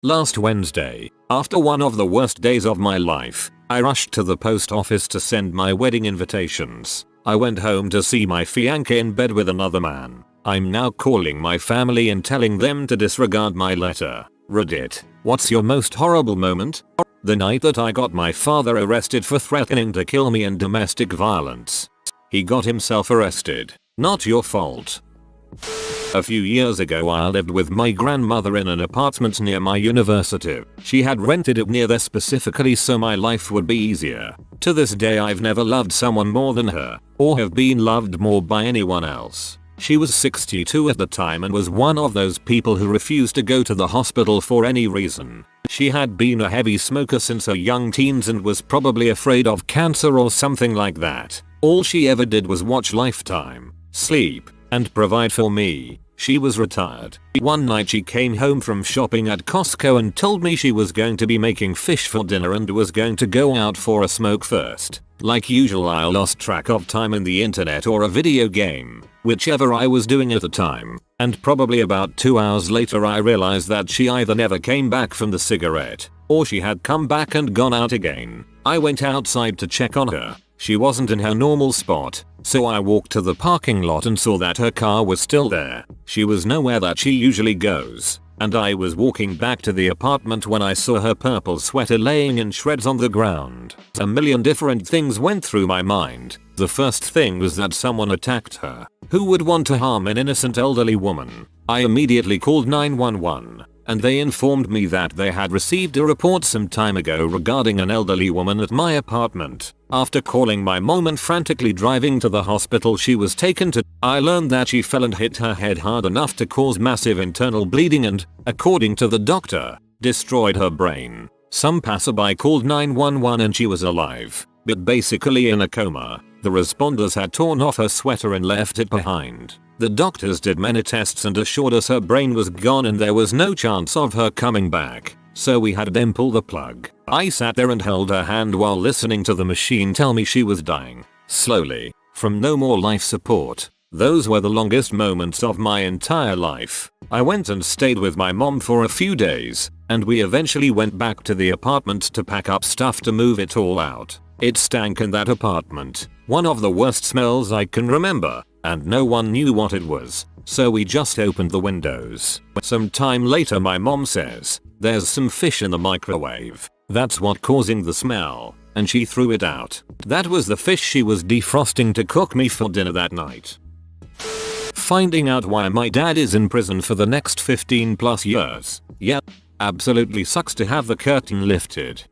Last Wednesday, after one of the worst days of my life, I rushed to the post office to send my wedding invitations. I went home to see my fiancé in bed with another man. I'm now calling my family and telling them to disregard my letter. Reddit, what's your most horrible moment? The night that I got my father arrested for threatening to kill me and domestic violence. He got himself arrested. Not your fault. A few years ago I lived with my grandmother in an apartment near my university. She had rented it near there specifically so my life would be easier. To this day I've never loved someone more than her, or have been loved more by anyone else. She was 62 at the time and was one of those people who refused to go to the hospital for any reason. She had been a heavy smoker since her young teens and was probably afraid of cancer or something like that. All she ever did was watch Lifetime, sleep, and provide for me. She was retired. One night she came home from shopping at Costco and told me she was going to be making fish for dinner and was going to go out for a smoke first. Like usual I lost track of time in the internet or a video game, whichever I was doing at the time, and probably about 2 hours later I realized that she either never came back from the cigarette, or she had come back and gone out again. I went outside to check on her. She wasn't in her normal spot, so I walked to the parking lot and saw that her car was still there. She was nowhere that she usually goes, and I was walking back to the apartment when I saw her purple sweater laying in shreds on the ground. A million different things went through my mind. The first thing was that someone attacked her. Who would want to harm an innocent elderly woman? I immediately called 911. And they informed me that they had received a report some time ago regarding an elderly woman at my apartment. After calling my mom and frantically driving to the hospital she was taken to, I learned that she fell and hit her head hard enough to cause massive internal bleeding and, according to the doctor, destroyed her brain. Some passerby called 911 and she was alive, but basically in a coma. The responders had torn off her sweater and left it behind. The doctors did many tests and assured us her brain was gone and there was no chance of her coming back, so we had them pull the plug. I sat there and held her hand while listening to the machine tell me she was dying, slowly, from no more life support. Those were the longest moments of my entire life. I went and stayed with my mom for a few days, and we eventually went back to the apartment to pack up stuff to move it all out. It stank in that apartment, one of the worst smells I can remember. And no one knew what it was, so we just opened the windows. Some time later my mom says, "There's some fish in the microwave. That's what causing the smell," and she threw it out. That was the fish she was defrosting to cook me for dinner that night. Finding out why my dad is in prison for the next 15 plus years. Yep, absolutely sucks to have the curtain lifted.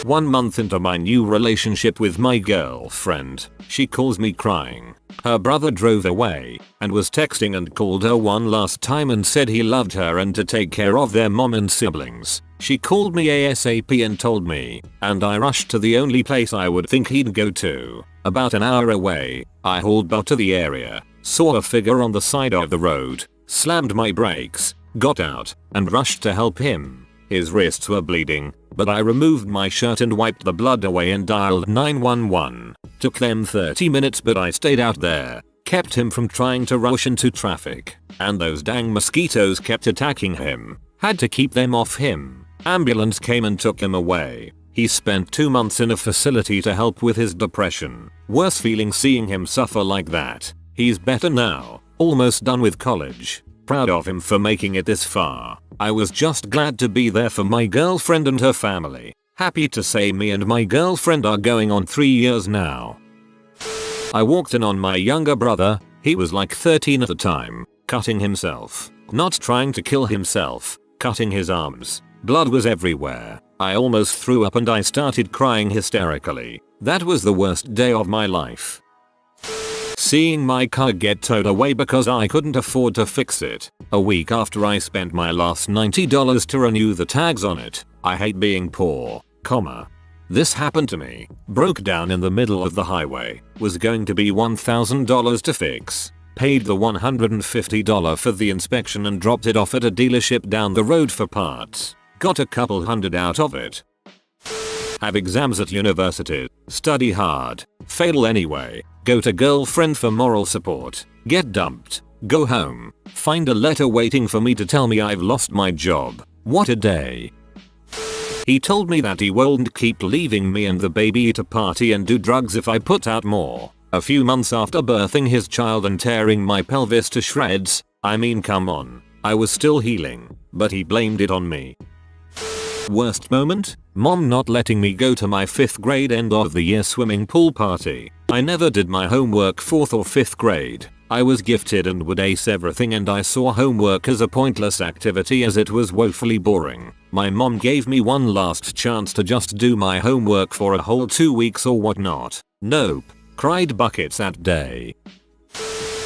1 month into my new relationship with my girlfriend, she calls me crying. Her brother drove away and was texting and called her one last time and said he loved her and to take care of their mom and siblings. She called me ASAP and told me, and I rushed to the only place I would think he'd go to. About an hour away, I hauled up to the area, saw a figure on the side of the road, slammed my brakes, got out, and rushed to help him. His wrists were bleeding, but I removed my shirt and wiped the blood away and dialed 911. Took them 30 minutes but I stayed out there, kept him from trying to rush into traffic, and those dang mosquitoes kept attacking him. Had to keep them off him. Ambulance came and took him away. He spent 2 months in a facility to help with his depression. Worse feeling seeing him suffer like that. He's better now, almost done with college. Proud of him for making it this far. I was just glad to be there for my girlfriend and her family. Happy to say me and my girlfriend are going on 3 years now. I walked in on my younger brother, he was like 13 at the time, cutting himself. Not trying to kill himself, cutting his arms. Blood was everywhere. I almost threw up and I started crying hysterically. That was the worst day of my life. Seeing my car get towed away because I couldn't afford to fix it. A week after I spent my last $90 to renew the tags on it. I hate being poor, comma. This happened to me. Broke down in the middle of the highway. Was going to be $1,000 to fix. Paid the $150 for the inspection and dropped it off at a dealership down the road for parts. Got a couple hundred out of it. Have exams at university. Study hard. Fail anyway. Go to girlfriend for moral support. Get dumped. Go home. Find a letter waiting for me to tell me I've lost my job. What a day. He told me that he won't keep leaving me and the baby to party and do drugs if I put out more. A few months after birthing his child and tearing my pelvis to shreds, I mean come on, I was still healing, but he blamed it on me. Worst moment? Mom not letting me go to my 5th grade end of the year swimming pool party. I never did my homework 4th or 5th grade. I was gifted and would ace everything, and I saw homework as a pointless activity as it was woefully boring. My mom gave me one last chance to just do my homework for a whole 2 weeks or whatnot. Nope. Cried buckets that day.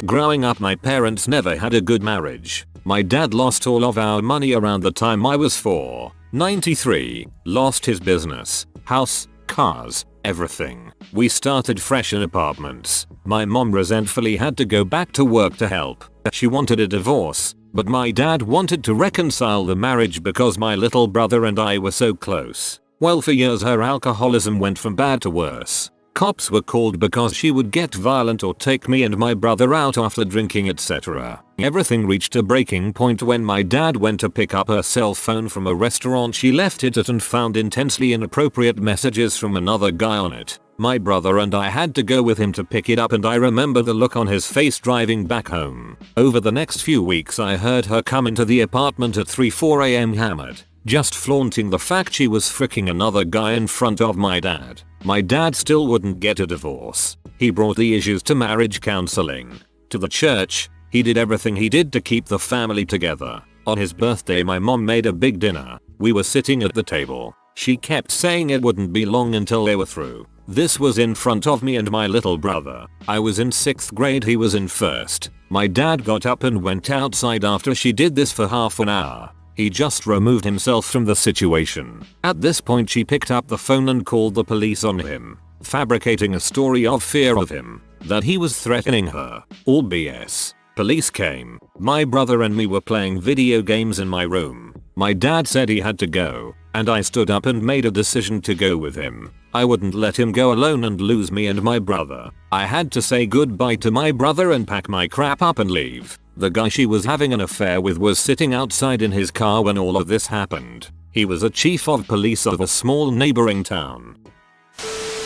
Growing up, my parents never had a good marriage. My dad lost all of our money around the time I was 4. 93. Lost his business, house, cars, everything. We started fresh in apartments. My mom resentfully had to go back to work to help. She wanted a divorce, but my dad wanted to reconcile the marriage because my little brother and I were so close. Well, for years her alcoholism went from bad to worse. Cops were called because she would get violent or take me and my brother out after drinking, etc. Everything reached a breaking point when my dad went to pick up her cell phone from a restaurant she left it at and found intensely inappropriate messages from another guy on it. My brother and I had to go with him to pick it up, and I remember the look on his face driving back home. Over the next few weeks I heard her come into the apartment at 3-4 am hammered, just flaunting the fact she was fricking another guy in front of my dad. My dad still wouldn't get a divorce. He brought the issues to marriage counseling, to the church. He did everything he did to keep the family together. On his birthday my mom made a big dinner. We were sitting at the table. She kept saying it wouldn't be long until they were through. This was in front of me and my little brother. I was in 6th grade, he was in 1st. My dad got up and went outside after she did this for half an hour. He just removed himself from the situation. At this point she picked up the phone and called the police on him, fabricating a story of fear of him, that he was threatening her. All BS. Police came. My brother and me were playing video games in my room. My dad said he had to go, and I stood up and made a decision to go with him. I wouldn't let him go alone and lose me and my brother. I had to say goodbye to my brother and pack my crap up and leave. The guy she was having an affair with was sitting outside in his car when all of this happened. He was a chief of police of a small neighboring town.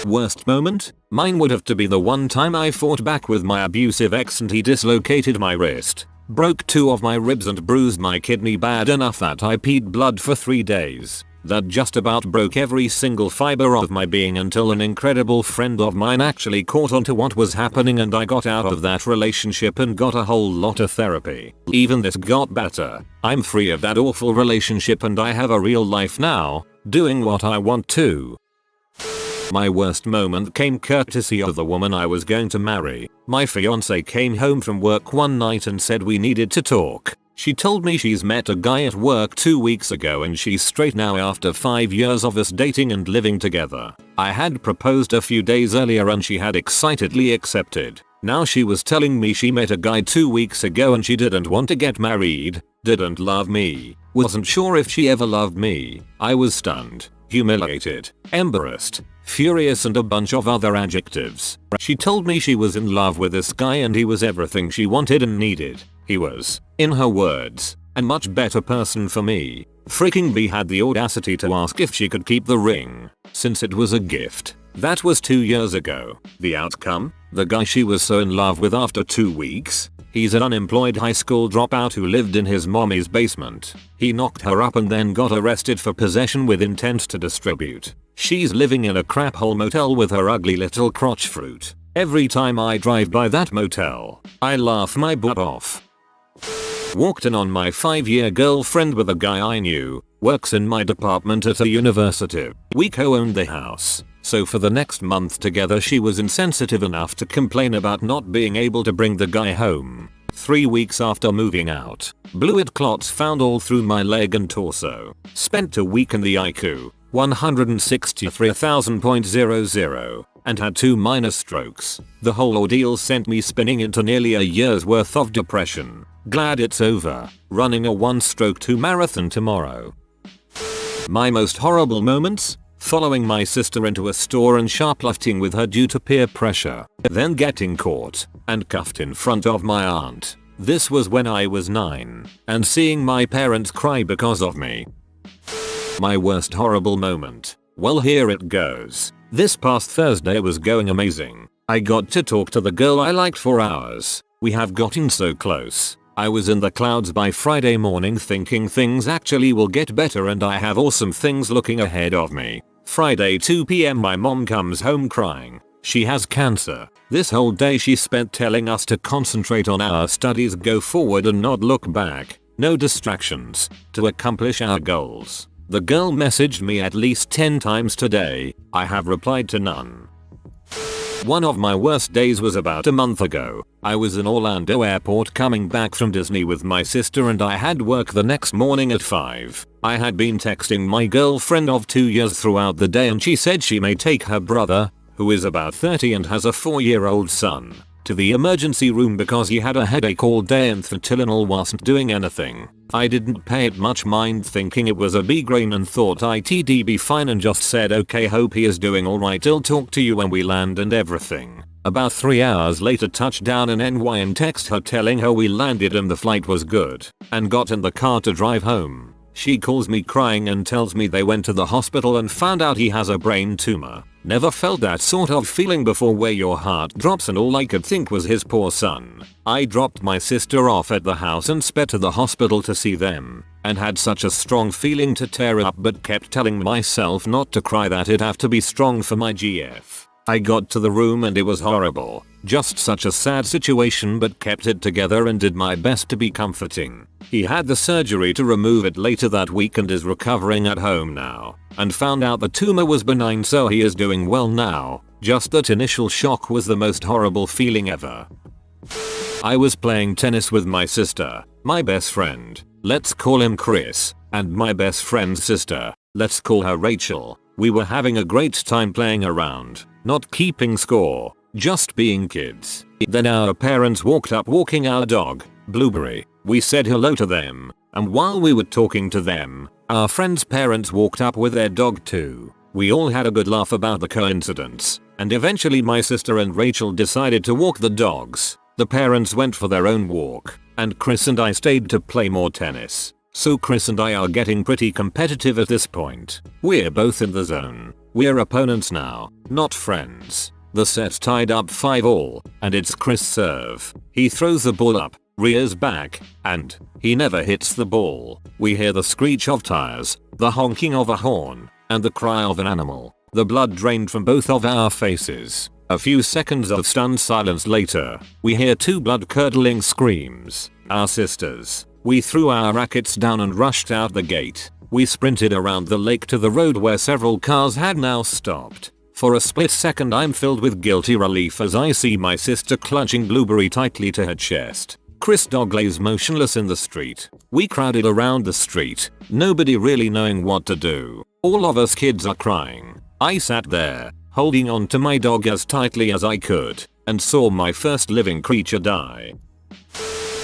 Worst moment? Mine would have to be the one time I fought back with my abusive ex and he dislocated my wrist, broke 2 of my ribs and bruised my kidney bad enough that I peed blood for 3 days. That just about broke every single fiber of my being until an incredible friend of mine actually caught on to what was happening, and I got out of that relationship and got a whole lot of therapy. Even this got better. I'm free of that awful relationship and I have a real life now, doing what I want to. My worst moment came courtesy of the woman I was going to marry. My fiance came home from work one night and said we needed to talk. She told me she's met a guy at work 2 weeks ago and she's straight now after 5 years of us dating and living together. I had proposed a few days earlier and she had excitedly accepted. Now she was telling me she met a guy 2 weeks ago and she didn't want to get married, didn't love me, wasn't sure if she ever loved me. I was stunned, humiliated, embarrassed, furious and a bunch of other adjectives. She told me she was in love with this guy and he was everything she wanted and needed. He was, in her words, a much better person for me. Freaking B had the audacity to ask if she could keep the ring, since it was a gift. That was 2 years ago. The outcome? The guy she was so in love with after 2 weeks? He's an unemployed high school dropout who lived in his mommy's basement. He knocked her up and then got arrested for possession with intent to distribute. She's living in a crap hole motel with her ugly little crotch fruit. Every time I drive by that motel, I laugh my butt off. Walked in on my 5-year girlfriend with a guy I knew, works in my department at a university. We co-owned the house, so for the next month together she was insensitive enough to complain about not being able to bring the guy home. 3 weeks after moving out, bluid clots found all through my leg and torso. Spent a week in the ICU, 163,000.00, and had 2 minor strokes. The whole ordeal sent me spinning into nearly a year's worth of depression. Glad it's over. Running a 1-stroke 2 marathon tomorrow. My most horrible moments? Following my sister into a store and shoplifting with her due to peer pressure. Then getting caught and cuffed in front of my aunt. This was when I was 9. And seeing my parents cry because of me. my worst horrible moment. Well, here it goes. This past Thursday was going amazing. I got to talk to the girl I liked for hours. We have gotten so close. I was in the clouds by Friday morning thinking things actually will get better and I have awesome things looking ahead of me. Friday 2 p.m. my mom comes home crying. She has cancer. This whole day she spent telling us to concentrate on our studies, go forward and not look back. No distractions. To accomplish our goals. The girl messaged me at least 10 times today. I have replied to none. One of my worst days was about a month ago. I was in Orlando airport coming back from Disney with my sister and I had work the next morning at 5. I had been texting my girlfriend of 2 years throughout the day and she said she may take her brother, who is about 30 and has a 4-year-old son, to the emergency room because he had a headache all day and the Tylenol wasn't doing anything. I didn't pay it much mind thinking it was a migraine and thought it'd be fine and just said okay, hope he is doing alright, I'll talk to you when we land and everything. About 3 hours later touchdown in NY and text her telling her we landed and the flight was good and got in the car to drive home. She calls me crying and tells me they went to the hospital and found out he has a brain tumor. Never felt that sort of feeling before where your heart drops and all I could think was his poor son. I dropped my sister off at the house and sped to the hospital to see them and had such a strong feeling to tear up but kept telling myself not to cry, that it'd have to be strong for my GF. I got to the room and it was horrible. Just such a sad situation but kept it together and did my best to be comforting. He had the surgery to remove it later that week and is recovering at home now. And found out the tumor was benign, so he is doing well now. Just that initial shock was the most horrible feeling ever. I was playing tennis with my sister, my best friend, let's call him Chris, and my best friend's sister, let's call her Rachel. We were having a great time playing around, not keeping score, just being kids. Then our parents walked up walking our dog, Blueberry. We said hello to them, and while we were talking to them, our friend's parents walked up with their dog too. We all had a good laugh about the coincidence, and eventually my sister and Rachel decided to walk the dogs. The parents went for their own walk, and Chris and I stayed to play more tennis. So Chris and I are getting pretty competitive at this point. We're both in the zone. We're opponents now, not friends. The set's tied up 5-all, and it's Chris' serve. He throws the ball up, rears back, and he never hits the ball. We hear the screech of tires, the honking of a horn, and the cry of an animal. The blood drained from both of our faces. A few seconds of stunned silence later, we hear 2 blood-curdling screams. Our sisters. We threw our rackets down and rushed out the gate. We sprinted around the lake to the road where several cars had now stopped. For a split second I'm filled with guilty relief as I see my sister clutching Blueberry tightly to her chest. Chris' dog lays motionless in the street. We crowded around the street, nobody really knowing what to do. All of us kids are crying. I sat there, holding on to my dog as tightly as I could, and saw my first living creature die.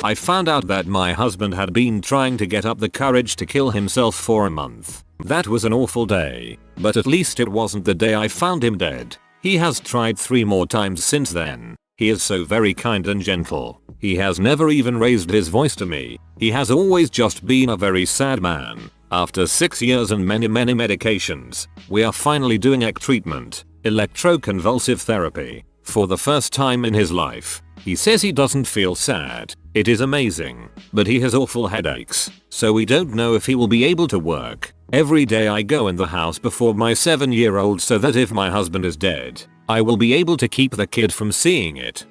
I found out that my husband had been trying to get up the courage to kill himself for a month. That was an awful day, but at least it wasn't the day I found him dead. He has tried 3 more times since then. He is so very kind and gentle. He has never even raised his voice to me. He has always just been a very sad man. After 6 years and many medications, we are finally doing EC treatment, electroconvulsive therapy, for the first time in his life. He says he doesn't feel sad. It is amazing, but he has awful headaches, so we don't know if he will be able to work. Every day I go in the house before my 7-year-old so that if my husband is dead, I will be able to keep the kid from seeing it.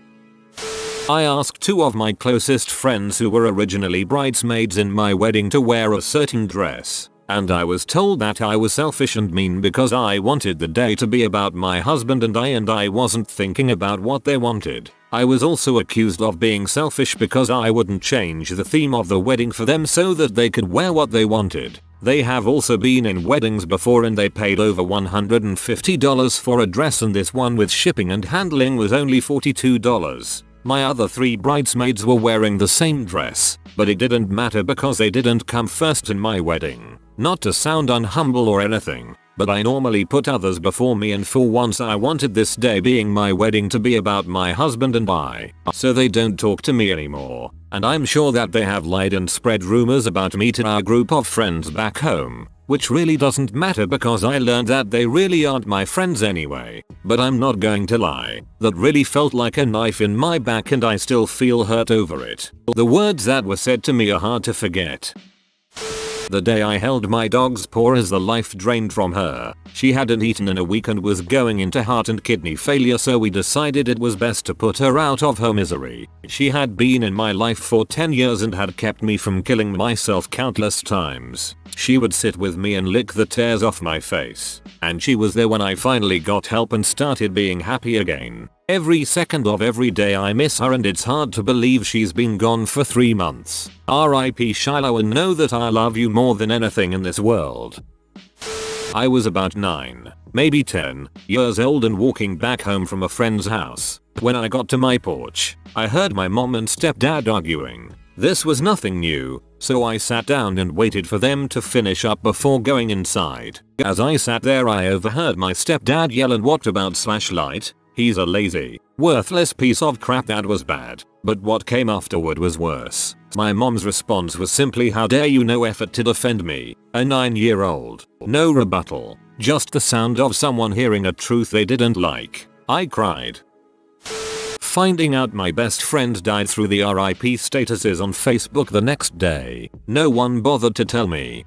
I asked 2 of my closest friends who were originally bridesmaids in my wedding to wear a certain dress, and I was told that I was selfish and mean because I wanted the day to be about my husband and I wasn't thinking about what they wanted. I was also accused of being selfish because I wouldn't change the theme of the wedding for them so that they could wear what they wanted. They have also been in weddings before and they paid over $150 for a dress, and this one with shipping and handling was only $42. My other 3 bridesmaids were wearing the same dress, but it didn't matter because they didn't come first in my wedding. Not to sound unhumble or anything, but I normally put others before me, and for once I wanted this day being my wedding to be about my husband and I. So they don't talk to me anymore, and I'm sure that they have lied and spread rumors about me to our group of friends back home. Which really doesn't matter because I learned that they really aren't my friends anyway. But I'm not going to lie, that really felt like a knife in my back and I still feel hurt over it. The words that were said to me are hard to forget. The day I held my dog's paw as the life drained from her. She hadn't eaten in a week and was going into heart and kidney failure, so we decided it was best to put her out of her misery. She had been in my life for 10 years and had kept me from killing myself countless times. She would sit with me and lick the tears off my face. And she was there when I finally got help and started being happy again. Every second of every day I miss her, and it's hard to believe she's been gone for 3 months. R.I.P. Shiloh, and know that I love you more than anything in this world. I was about 9, maybe 10 years old and walking back home from a friend's house. When I got to my porch, I heard my mom and stepdad arguing. This was nothing new, so I sat down and waited for them to finish up before going inside. As I sat there, I overheard my stepdad yell, "And what about Slashlight? He's a lazy, worthless piece of crap." That was bad. But what came afterward was worse. My mom's response was simply, "How dare you?" No effort to defend me, a 9-year-old. No rebuttal, just the sound of someone hearing a truth they didn't like. I cried. Finding out my best friend died through the RIP statuses on Facebook the next day. No one bothered to tell me.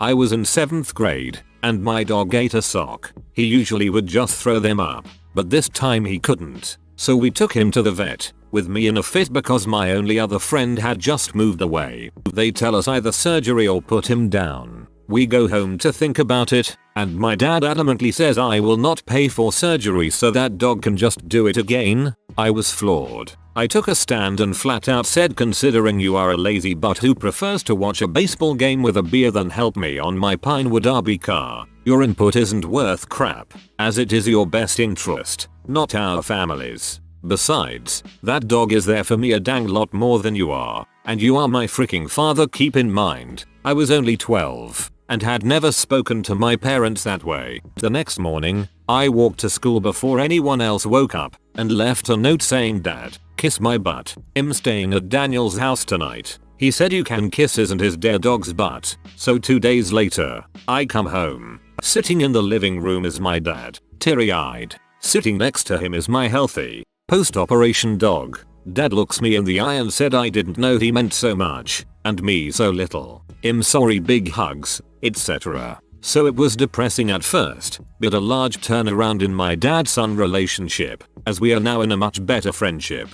I was in 7th grade, and my dog ate a sock. He usually would just throw them up, but this time he couldn't. So we took him to the vet, with me in a fit because my only other friend had just moved away. They tell us either surgery or put him down. We go home to think about it, and my dad adamantly says I will not pay for surgery so that dog can just do it again. I was floored. I took a stand and flat out said, "Considering you are a lazy butt who prefers to watch a baseball game with a beer than help me on my Pinewood RV car, your input isn't worth crap, as it is your best interest, not our family's. Besides, that dog is there for me a dang lot more than you are, and you are my freaking father." Keep in mind, I was only 12 and had never spoken to my parents that way. The next morning, I walked to school before anyone else woke up and left a note saying, "Dad, kiss my butt. I'm staying at Daniel's house tonight. He said you can kiss his and his dead dog's butt." So 2 days later, I come home. Sitting in the living room is my dad, teary-eyed. Sitting next to him is my healthy, post-operation dog. Dad looks me in the eye and said I didn't know he meant so much, and me so little. "I'm sorry, big hugs," etc. So it was depressing at first, but a large turnaround in my dad-son relationship, as we are now in a much better friendship.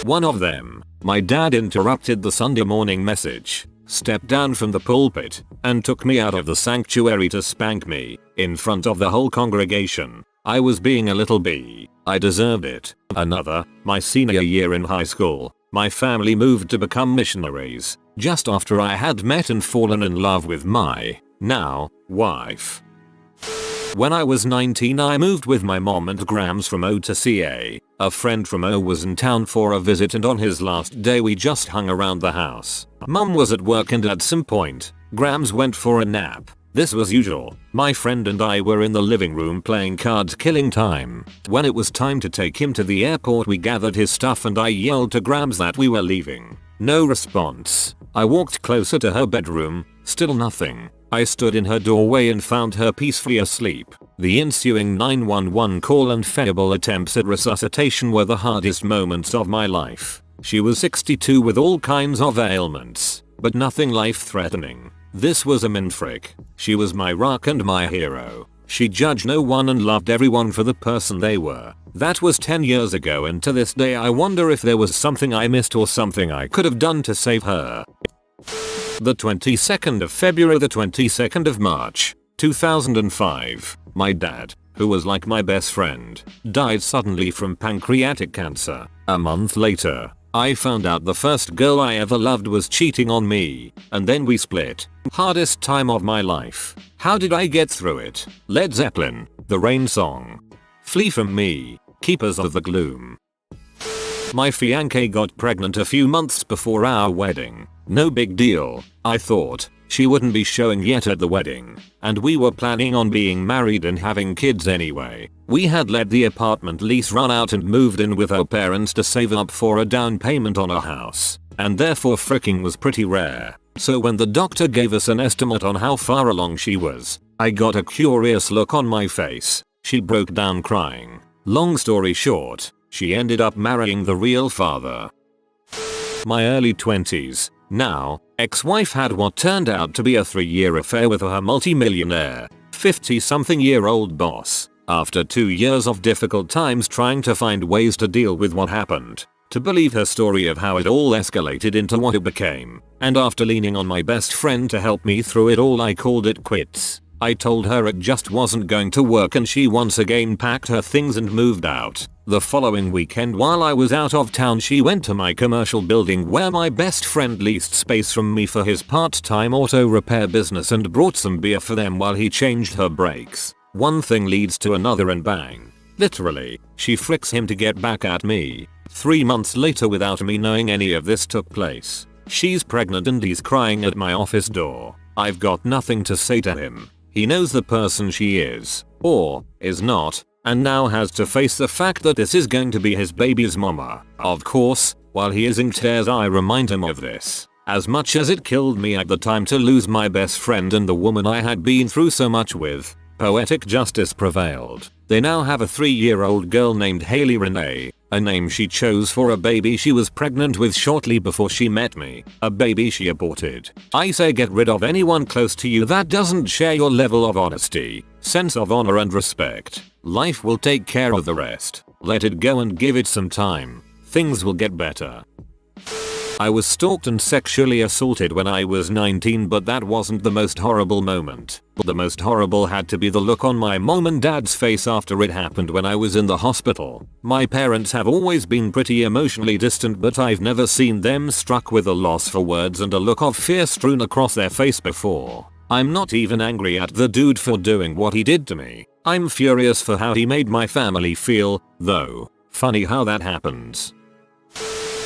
One of them, my dad interrupted the Sunday morning message, stepped down from the pulpit, and took me out of the sanctuary to spank me, in front of the whole congregation. I was being a little bee. I deserved it. Another, my senior year in high school, my family moved to become missionaries, just after I had met and fallen in love with my, now, wife. When I was 19, I moved with my mom and Grams from O to CA. A friend from O was in town for a visit, and on his last day we just hung around the house. Mom was at work and at some point, Grams went for a nap. This was usual. My friend and I were in the living room playing cards, killing time. When it was time to take him to the airport, we gathered his stuff and I yelled to Grams that we were leaving. No response. I walked closer to her bedroom, still nothing. I stood in her doorway and found her peacefully asleep. The ensuing 911 call and feeble attempts at resuscitation were the hardest moments of my life. She was 62 with all kinds of ailments, but nothing life-threatening. This was a minfrick. She was my rock and my hero. She judged no one and loved everyone for the person they were. That was 10 years ago, and to this day I wonder if there was something I missed or something I could have done to save her. The 22nd of February, the 22nd of March, 2005, my dad, who was like my best friend, died suddenly from pancreatic cancer. A month later, I found out the first girl I ever loved was cheating on me, and then we split. Hardest time of my life. How did I get through it? Led Zeppelin, The Rain Song. Flee from me, Keepers of the Gloom. My fiancée got pregnant a few months before our wedding. No big deal, I thought. She wouldn't be showing yet at the wedding, and we were planning on being married and having kids anyway. We had let the apartment lease run out and moved in with her parents to save up for a down payment on a house, and therefore fricking was pretty rare. So when the doctor gave us an estimate on how far along she was, I got a curious look on my face. She broke down crying. Long story short, she ended up marrying the real father. My early 20s. Now, ex-wife had what turned out to be a 3-year affair with her multi-millionaire, 50-something-year-old boss. After 2 years of difficult times trying to find ways to deal with what happened, to believe her story of how it all escalated into what it became, and after leaning on my best friend to help me through it all, I called it quits. I told her it just wasn't going to work and she once again packed her things and moved out. The following weekend while I was out of town, she went to my commercial building where my best friend leased space from me for his part-time auto repair business and brought some beer for them while he changed her brakes. One thing leads to another and bang. Literally, she fricks him to get back at me. 3 months later, without me knowing any of this took place, she's pregnant and he's crying at my office door. I've got nothing to say to him. He knows the person she is, or is not, and now has to face the fact that this is going to be his baby's mama. Of course, while he is in tears I remind him of this. As much as it killed me at the time to lose my best friend and the woman I had been through so much with, poetic justice prevailed. They now have a 3-year-old girl named Haley Renee, a name she chose for a baby she was pregnant with shortly before she met me, a baby she aborted. I say get rid of anyone close to you that doesn't share your level of honesty, sense of honor and respect. Life will take care of the rest. Let it go and give it some time. Things will get better. I was stalked and sexually assaulted when I was 19, but that wasn't the most horrible moment. The most horrible had to be the look on my mom and dad's face after it happened when I was in the hospital. My parents have always been pretty emotionally distant, but I've never seen them struck with a loss for words and a look of fear strewn across their face before. I'm not even angry at the dude for doing what he did to me. I'm furious for how he made my family feel, though. Funny how that happens.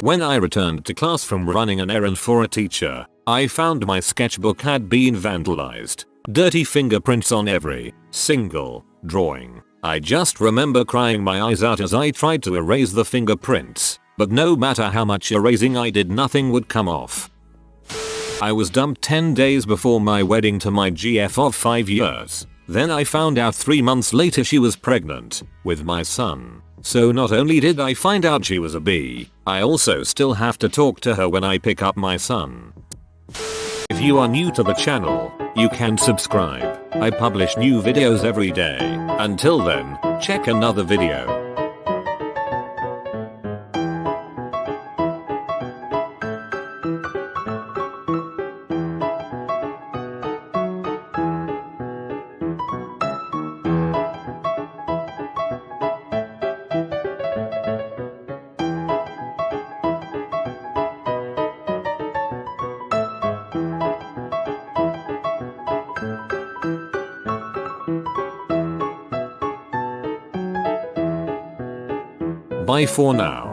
When I returned to class from running an errand for a teacher, I found my sketchbook had been vandalized. Dirty fingerprints on every single drawing. I just remember crying my eyes out as I tried to erase the fingerprints, but no matter how much erasing I did, nothing would come off. I was dumped 10 days before my wedding to my GF of 5 years. Then I found out 3 months later she was pregnant with my son. So not only did I find out she was a B, I also still have to talk to her when I pick up my son. If you are new to the channel, you can subscribe. I publish new videos every day. Until then, check another video. Bye for now.